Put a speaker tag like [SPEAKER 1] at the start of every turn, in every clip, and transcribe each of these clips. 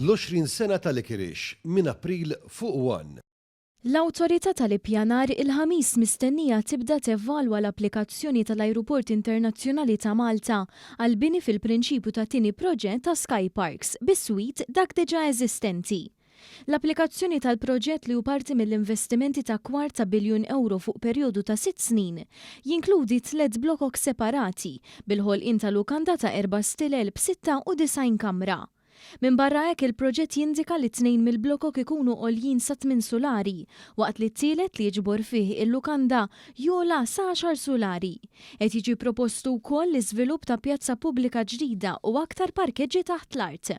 [SPEAKER 1] l-20 sena tal-Ikirix minn April fuq 1.
[SPEAKER 2] L-Awtorità tal-Ippjanar il-ħamis mistennija tibda tevalwa l-applikazzjoni tal-Ajruport Internazzjonali ta' Malta għal bini fil-prinċipju ta' tieni proġett ta' Sky Parks bis-swit dak diġà eżistenti. L-applikazzjoni tal-proġett li hu parti mill-investimenti ta' kwarta biljun euro fuq perjodu ta' 6 snin jinkludi 3 blokok separati bil-ħolqien tal-lukanda ta' 4 stilel b'96 kamra. Min barra hekk il-proġett jindika li 2 mill-blokok ikunu għoljin sa 8 solari, waqt li t-tielet li jiġbor fih il-lukanda jola sa 10 solari. Qed jiġi propostu wkoll l-iżvilupp ta' pjazza pubblika ġdida u aktar parkeġġi taħt l-art.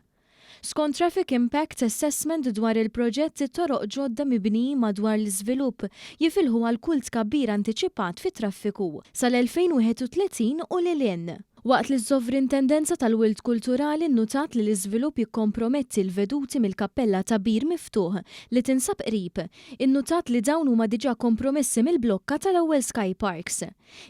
[SPEAKER 2] Skont Traffic Impact Assessment dwar il-proġett it-toroq ġodda mibnijin madwar l-iżvilupp jifilħu għal kull tkabbir antiċipat fit-traffiku sal-2031 u lilien. Waqt li s-Sovrintendenza tal-Wild Kulturali nnutat li l-iżvilupp jikkomprometti l-veduti mill-kappella ta' Bir Miftuħ li tinsab qrib, innutat li dawn huma diġà kompromessi mill-blokka tal-ewwel Sky Parks.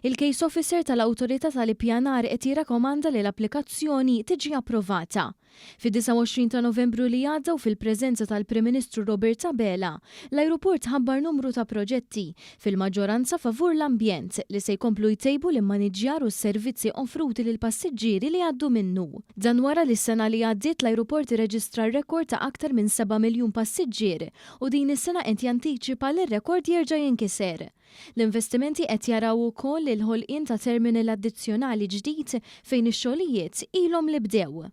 [SPEAKER 2] Il-Case Officer tal-Awtorità tal-Ippjanar qed jirrakkomanda li l-applikazzjoni tiġi approvata. Fid-29 ta' Novembru li għadda u fil-preżenza tal-Prim Ministru Robert Abela, l-ajruport ħabbar numru ta' proġetti fil-maġġoranza favur l-ambjent li se jkomplu jtejbu l-immaniġġjar u s-servizzi offruti lil passiġġieri li għaddu minnu. Dan wara li s-sena li għaddiet l-ajruport irreġistra rekord ta' aktar minn 7 miljun passiġġier u din is-sena qed jantiċipa li r-rekord jerġa' jinkiser. L-investimenti qed jaraw ukoll il-ħolqien ta' terminal addizzjonali ġdid fejn ix-xogħlijiet ilhom li bdew.